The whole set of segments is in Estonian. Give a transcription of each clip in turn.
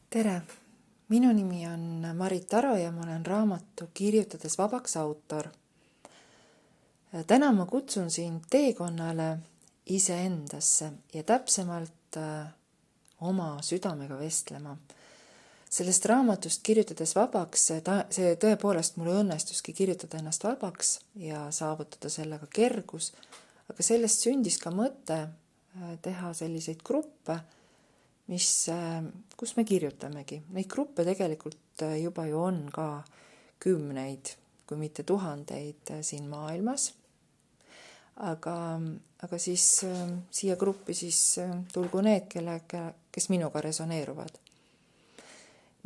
Tere! Minu nimi on Marit Aro ja ma olen raamatu Kirjutades vabaks autor. Täna ma kutsun sind teekonnale iseendasse ja täpsemalt oma südamega vestlema. Sellest raamatust Kirjutades vabaks, see tõepoolest mulle õnnestuski kirjutada ennast vabaks ja saavutada sellega kergus, aga sellest sündis ka mõte teha selliseid gruppe, kus me kirjutamegi. Neid gruppe tegelikult juba ju on ka kümneid, kui mitte tuhandeid siin maailmas. Aga siis siia gruppi tulgu need, kes minuga resoneeruvad.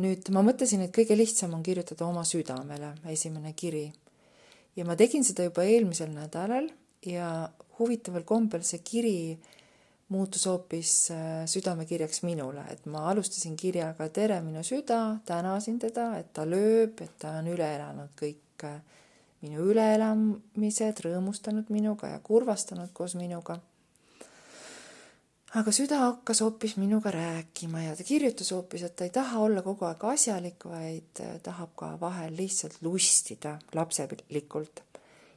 Nüüd ma mõtlesin, et kõige lihtsam on kirjutada oma südamele esimene kiri. Ja ma tegin seda juba eelmisel nädalal ja huvitaval kombel see kiri muutus hoopis südamekirjaks minule. Et ma alustasin kirjaga tere minu süda, tänasin teda, et ta lööb, et ta on üle elanud kõik minu üleelamised, rõõmustanud minuga ja kurvastanud koos minuga. Aga süda hakkas hoopis minuga rääkima ja ta kirjutas hoopis, et ta ei taha olla kogu aeg asjalik, vaid tahab ka vahel lihtsalt lustida lapselikult.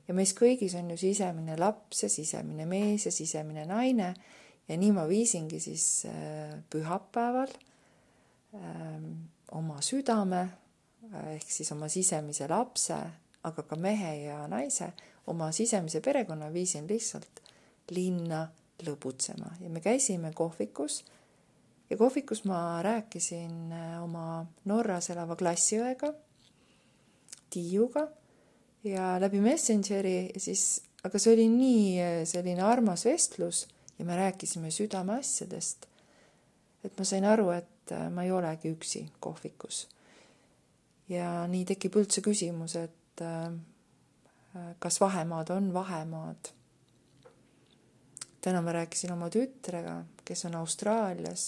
Ja meis kõigis on ju sisemine laps ja sisemine mees ja sisemine naine ja nii ma viisingi siis pühapäeval oma südame ehk siis oma sisemise lapse, aga ka mehe ja naise, oma sisemise perekonna viisin lihtsalt linna lõbutsema ja me käisime kohvikus ja kohvikus ma rääkisin oma Norras elava klassiõega, Tiiuga ja läbi Messengeri aga see oli nii selline armas vestlus ja me rääkisime südame asjadest, et ma sain aru, et ma ei olegi üksi kohvikus. Ja nii tekib üldse küsimus, et kas vahemaad on vahemaad. Täna ma rääkisin oma tütrega, kes on Austraalias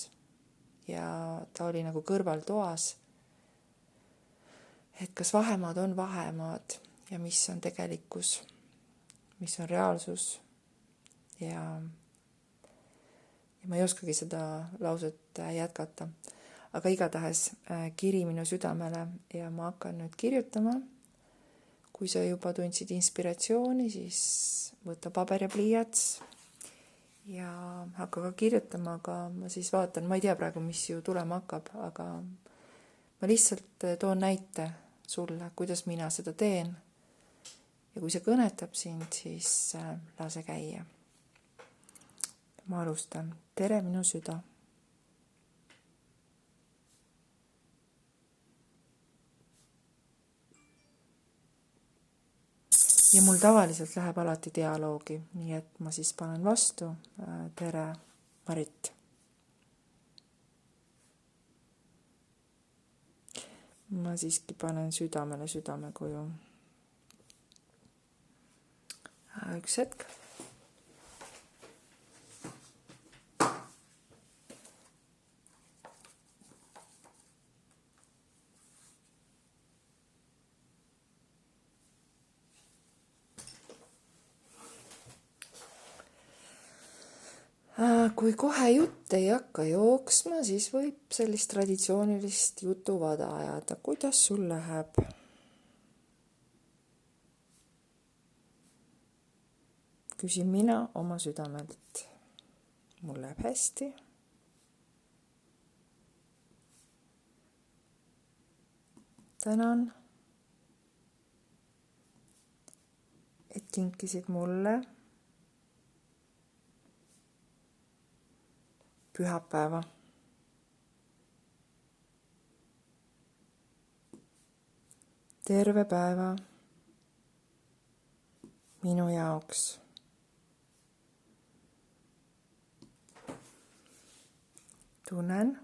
ja ta oli nagu kõrvaltoas. Et kas vahemaad on vahemaad ja mis on tegelikkus, mis on reaalsus ja ma ei oskagi seda lauset jätkata. Aga igatahes kiri minu südamele ja ma hakkan nüüd kirjutama. Kui sa juba tundsid inspiratsiooni, siis võta paber ja pliiats ja hakka ka kirjutama, aga ma siis vaatan, ma ei tea praegu, mis ju tulema hakkab, aga ma lihtsalt toon näite sulle, kuidas mina seda teen. Ja kui see kõnetab sind, siis lase käia. Ma alustan. Tere minu süda. Ja mul tavaliselt läheb alati dialoogi, nii et ma siis panen vastu. Tere, Marit. Ma siiski panen südamele südamekoju. Üks hetk. Kui kohe jutt ei hakka jooksma, siis võib sellist traditsioonilist jutuvada ajada. Kuidas sul läheb? Küsin mina oma südamelt. Mul läheb hästi. Tänan, et kinkisid mulle pühapäeva. Terve päeva minu jaoks. Tunnen,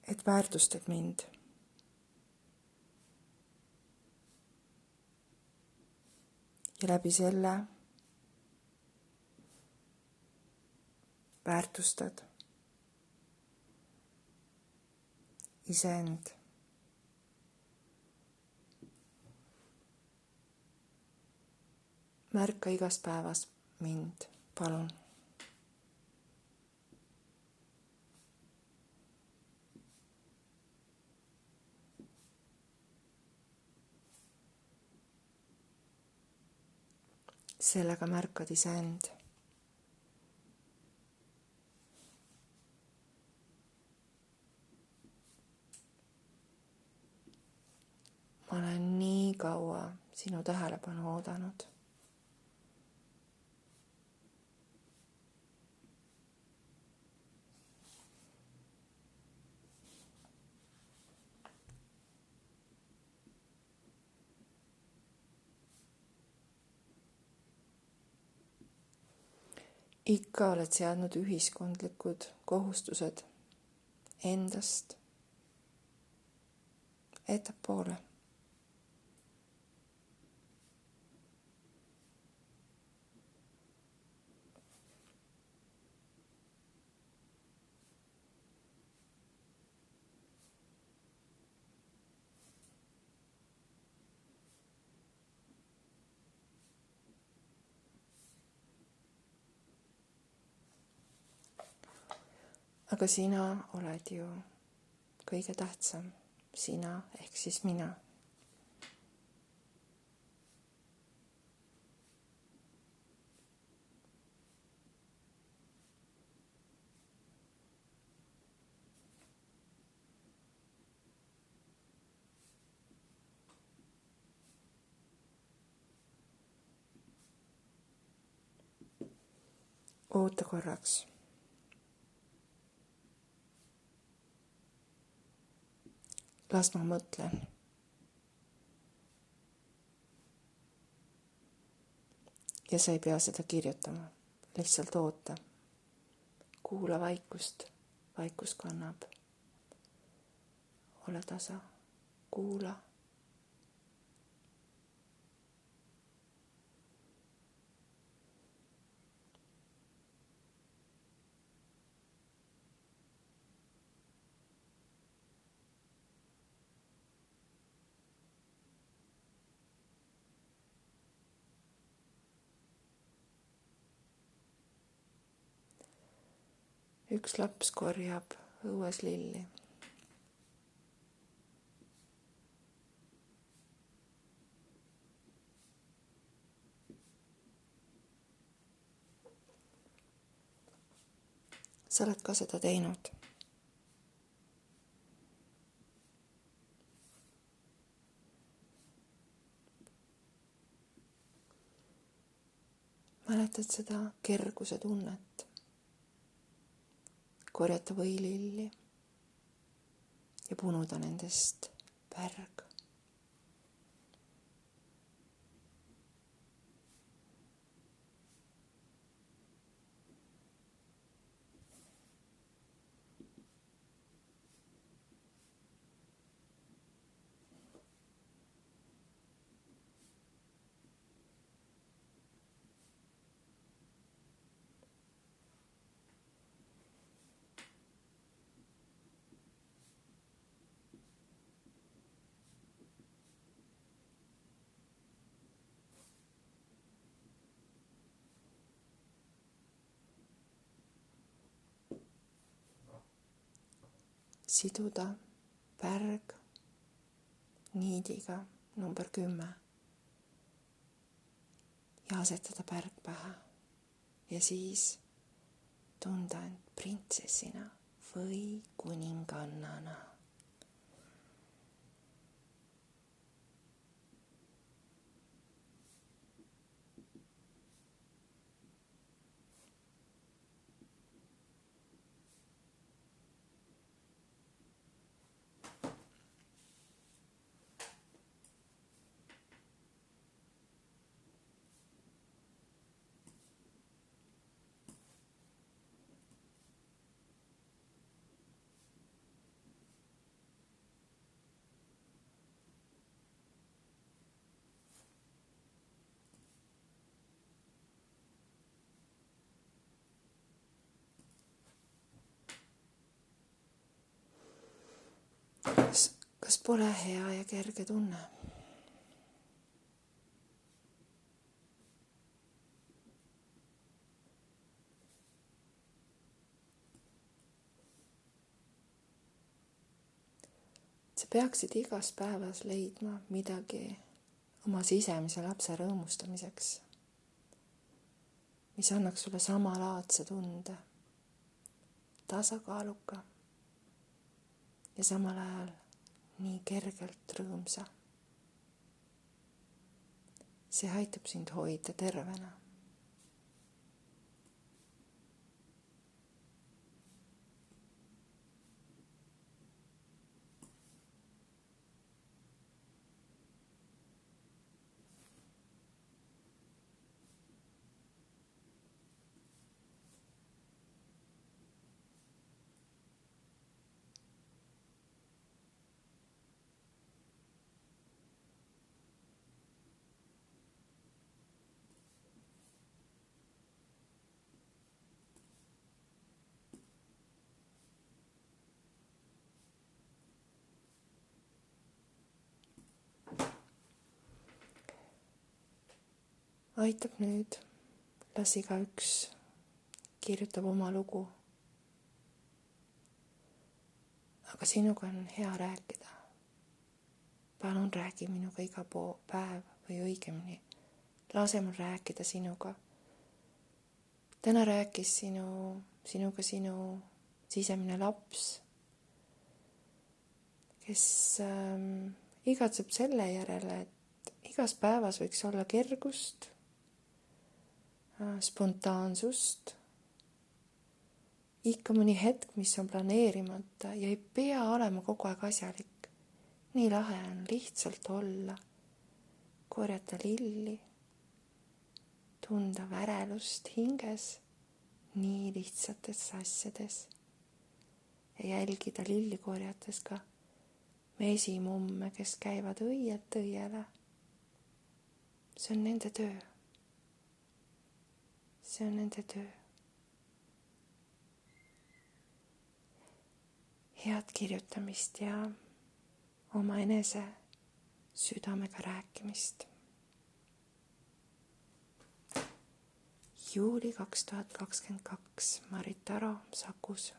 et väärtustad mind. Ja läbi selle väärtustad iseend. Märka igas päevas mind, palun. sellega märkad iseend. Ma olen nii kaua sinu tähelepanu oodanud. Ikka oled seadnud ühiskondlikud kohustused endast ettepoole. Aga sina oled ju kõige tähtsam, sina ehk siis mina. Oota korraks. Las ma mõtlen. Ja sa ei pea seda kirjutama, lihtsalt oota. Kuula vaikust, vaikus kannab. Ole tasa, kuula. Üks laps korjab õues lilli. Sa oled ka seda teinud. Mäletad seda kerguse tunnet? Korjata võililli ja punuda nendest pärg. Siduda pärg niidiga number 10 ja asetada pärg pähe ja siis tunda end printsessina või kuningannana. Kas pole hea ja kerge tunne? Sa peaksid igas päevas leidma midagi oma sisemise lapse rõõmustamiseks. mis annaks sulle samalaadse tunde, tasakaaluka ja samal ajal nii kergelt rõõmsa. See aitab sind hoida tervena. Aitab nüüd, las igaüks kirjutab oma lugu. Aga sinuga on hea rääkida. Palun räägi minuga iga päev või õigemini, lase mul rääkida sinuga. Täna rääkis sinuga sinu sisemine laps, kes igatseb selle järele, et igas päevas võiks olla kergust, spontaansust, ikka mõni hetk, mis on planeerimata ja ei pea olema kogu aeg asjalik. Nii lahe on lihtsalt olla, korjata lilli, tunda värelust hinges nii lihtsates asjades ja jälgida lilli korjates ka mesimumme, kes käivad õielt õiele. See on nende töö. See on nende töö. Head kirjutamist ja oma enese südamega rääkimist. Juuli 2022, Marit Aro, Sakus.